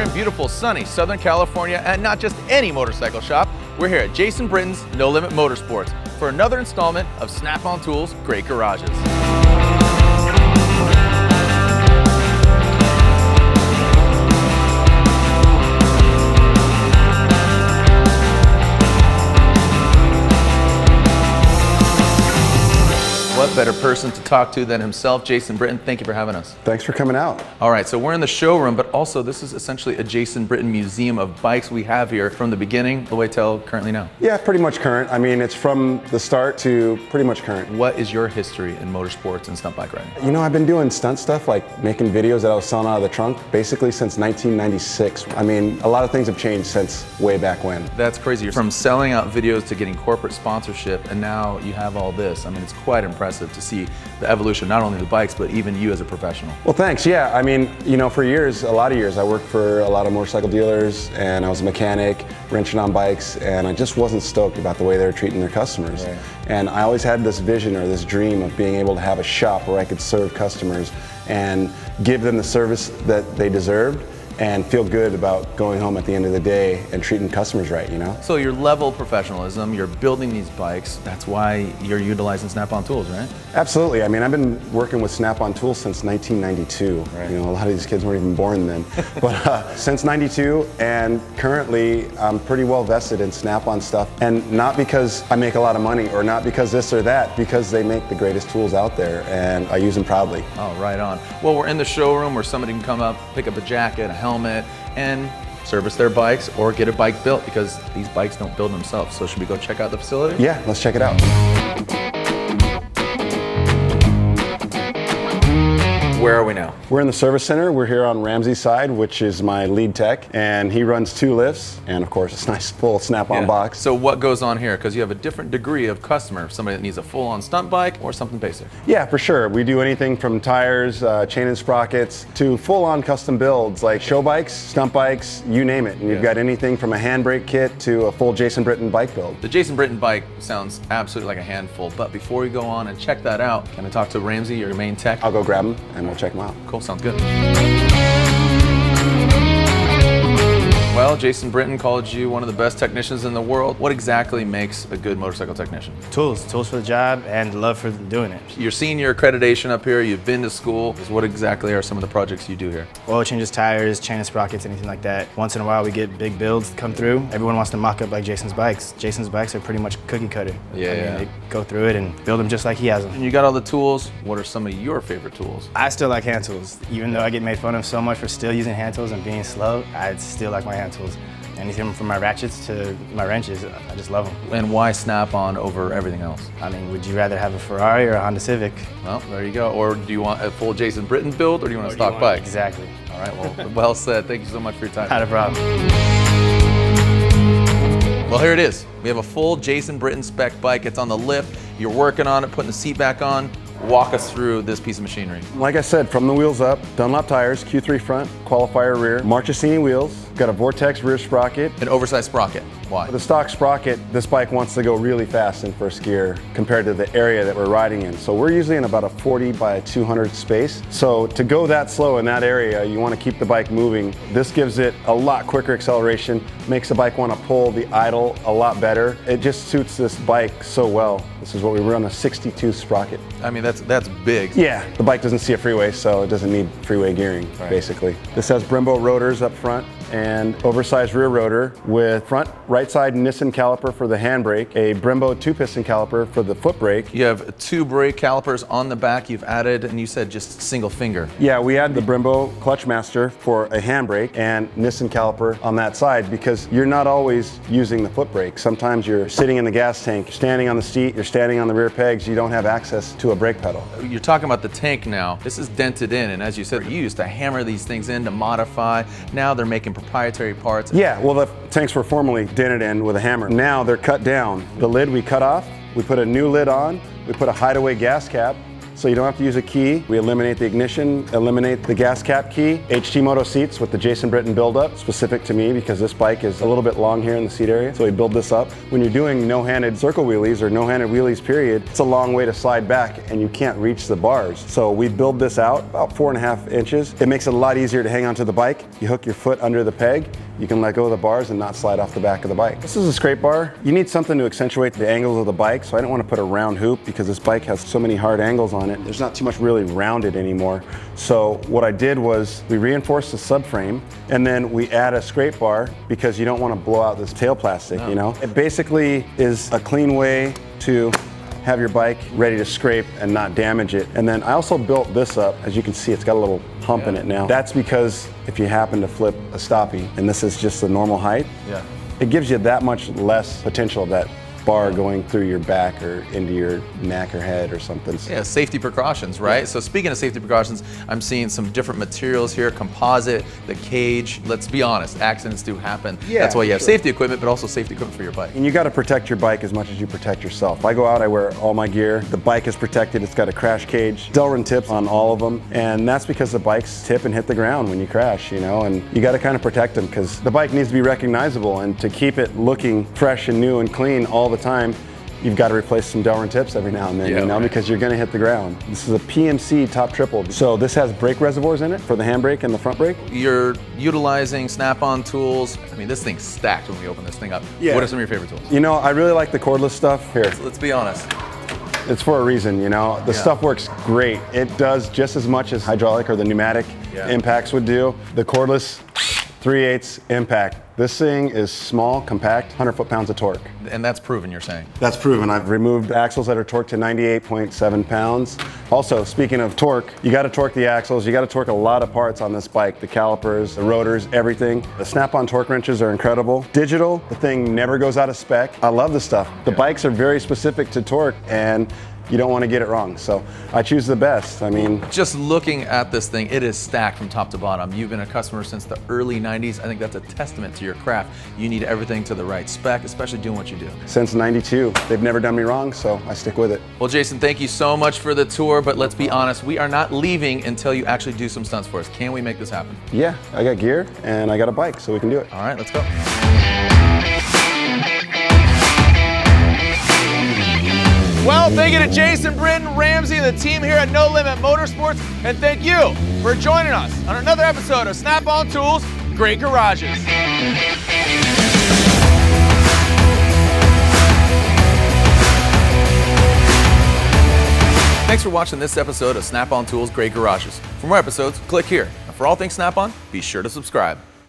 in beautiful, sunny Southern California, and not just any motorcycle shop. We're here at Jason Britton's No Limit Motorsports for another installment of Snap-on Tools' Great Garages. What better person to talk to than himself, Jason Britton? Thank you for having us. Thanks for coming out. All right, so we're in the showroom, but also this is essentially a Jason Britton museum of bikes we have here from the beginning all the way till currently now. Yeah, pretty much current. I mean, it's from the start to pretty much current. What is your history in motorsports and stunt bike riding? You know, I've been doing stunt stuff, like making videos that I was selling out of the trunk, basically since 1996. I mean, a lot of things have changed since way back when. That's crazy. You're from selling out videos to getting corporate sponsorship, and now you have all this. I mean, it's quite impressive to see the evolution, not only of the bikes, but even you as a professional. Well, thanks. Yeah, I mean, you know, for years, a lot of years, I worked for a lot of motorcycle dealers, and I was a mechanic, wrenching on bikes, and I just wasn't stoked about the way they were treating their customers. Right. And I always had this vision or this dream of being able to have a shop where I could serve customers and give them the service that they deserved, and feel good about going home at the end of the day and treating customers right, you know? So your level of professionalism, you're building these bikes, that's why you're utilizing Snap-on Tools, right? Absolutely. I mean, I've been working with Snap-on Tools since 1992. Right. You know, a lot of these kids weren't even born then. But since 92, and currently I'm pretty well vested in Snap-on stuff. And not because I make a lot of money or not because this or that, because they make the greatest tools out there and I use them proudly. Oh, right on. Well, we're in the showroom where somebody can come up, pick up a jacket, a helmet, and service their bikes or get a bike built, because these bikes don't build themselves. So should we go check out the facility? Yeah, let's check it out. Where are we now? We're in the service center. We're here on Ramsey's side, which is my lead tech, and he runs 2 lifts, and of course, it's a nice full Snap-on box. So what goes on here? Because you have a different degree of customer, somebody that needs a full-on stunt bike or something basic. Yeah, for sure. We do anything from tires, chain and sprockets, to full-on custom builds, like show bikes, stunt bikes, you name it. And you've got anything from a handbrake kit to a full Jason Britton bike build. The Jason Britton bike sounds absolutely like a handful, but before we go on and check that out, can I talk to Ramsey, your main tech? I'll go grab him, and we'll check them out. Cool, sounds good. Well, Jason Britton called you one of the best technicians in the world. What exactly makes a good motorcycle technician? Tools for the job and love for doing it. You're seeing your accreditation up here, you've been to school. What exactly are some of the projects you do here? Oil changes, tires, chain and sprockets, anything like that. Once in a while we get big builds come through. Everyone wants to mock up like Jason's bikes. Jason's bikes are pretty much cookie cutter. Yeah. I mean, they go through it and build them just like he has them. And you got all the tools. What are some of your favorite tools? I still like hand tools. Even though I get made fun of so much for still using hand tools and being slow, I still like my hand tools. Anything from my ratchets to my wrenches, I just love them. And why Snap-on over everything else? I mean, would you rather have a Ferrari or a Honda Civic? Well, there you go. Or do you want a full Jason Britton build, or do you want a stock bike? Exactly. All right, well said. Thank you so much for your time. Not a problem. Well, here it is. We have a full Jason Britton spec bike. It's on the lift. You're working on it, putting the seat back on. Walk us through this piece of machinery. Like I said, from the wheels up, Dunlop tires, Q3 front, qualifier rear, Marchesini wheels, got a Vortex rear sprocket. An oversized sprocket. Why? The stock sprocket, this bike wants to go really fast in first gear compared to the area that we're riding in. So we're usually in about a 40 by 200 space. So to go that slow in that area, you want to keep the bike moving. This gives it a lot quicker acceleration, makes the bike want to pull the idle a lot better. It just suits this bike so well. This is what we run, a 62 sprocket. I mean, that's big. Yeah, the bike doesn't see a freeway, so it doesn't need freeway gearing, basically. This has Brembo rotors up front and oversized rear rotor with front right side Nissan caliper for the handbrake, a Brembo 2-piston caliper for the foot brake. You have 2 brake calipers on the back you've added, and you said just single finger. Yeah, we add the Brembo clutch master for a handbrake and Nissan caliper on that side, because you're not always using the foot brake. Sometimes you're sitting in the gas tank, you're standing on the seat, you're standing on the rear pegs, you don't have access to a brake pedal. You're talking about the tank now. This is dented in, and as you said, you used to hammer these things in to modify. Now they're making proprietary parts. Yeah, well, the tanks were formerly dented in with a hammer. Now they're cut down. The lid we cut off, we put a new lid on, we put a hideaway gas cap, so you don't have to use a key. We eliminate the ignition, eliminate the gas cap key. HT Moto seats with the Jason Britton build-up, specific to me because this bike is a little bit long here in the seat area, so we build this up. When you're doing no-handed circle wheelies or no-handed wheelies period, it's a long way to slide back and you can't reach the bars. So we build this out about 4.5 inches. It makes it a lot easier to hang onto the bike. You hook your foot under the peg, you can let go of the bars and not slide off the back of the bike. This is a scrape bar. You need something to accentuate the angles of the bike, so I didn't want to put a round hoop because this bike has so many hard angles on it. There's not too much really rounded anymore. So what I did was we reinforced the subframe and then we add a scrape bar because you don't want to blow out this tail plastic, you know? It basically is a clean way to have your bike ready to scrape and not damage it. And then I also built this up. As you can see, it's got a little hump in it now. That's because if you happen to flip a stoppie, and this is just the normal height, it gives you that much less potential of that bar going through your back or into your neck or head or something. Yeah, safety precautions, right? Yeah. So speaking of safety precautions, I'm seeing some different materials here, composite, the cage. Let's be honest, accidents do happen. Yeah, that's why you have safety equipment, but also safety equipment for your bike. And you got to protect your bike as much as you protect yourself. I go out, I wear all my gear. The bike is protected. It's got a crash cage, Delrin tips on all of them, and that's because the bikes tip and hit the ground when you crash, you know, and you got to kind of protect them because the bike needs to be recognizable, and to keep it looking fresh and new and clean all the time, you've got to replace some Delrin tips every now and then, you know, because you're going to hit the ground. This is a PMC top triple. So this has brake reservoirs in it for the handbrake and the front brake. You're utilizing snap-on tools. I mean, this thing's stacked when we open this thing up. Yeah. What are some of your favorite tools? You know, I really like the cordless stuff. Here. Let's be honest. It's for a reason, you know. The stuff works great. It does just as much as hydraulic or the pneumatic impacts would do. The cordless 3/8 impact. This thing is small, compact, 100 foot-pounds of torque. And that's proven, you're saying? That's proven. I've removed axles that are torqued to 98.7 pounds. Also, speaking of torque, you got to torque the axles. You got to torque a lot of parts on this bike, the calipers, the rotors, everything. The snap-on torque wrenches are incredible. Digital, the thing never goes out of spec. I love this stuff. The bikes are very specific to torque, and you don't want to get it wrong. So I choose the best. I mean, just looking at this thing, it is stacked from top to bottom. You've been a customer since the early 90s. I think that's a testament to your craft. You need everything to the right spec, especially doing what you do. Since 92, they've never done me wrong, so I stick with it. Well, Jason, thank you so much for the tour, but let's be honest, we are not leaving until you actually do some stunts for us. Can we make this happen? Yeah, I got gear and I got a bike, so we can do it. All right, let's go. Well, thank you to Jason Britton, Ramsey, and the team here at No Limit Motorsports, and thank you for joining us on another episode of Snap-on Tools, Great Garages. Thanks for watching this episode of Snap-on Tools, Great Garages. For more episodes, click here. And for all things Snap-on, be sure to subscribe.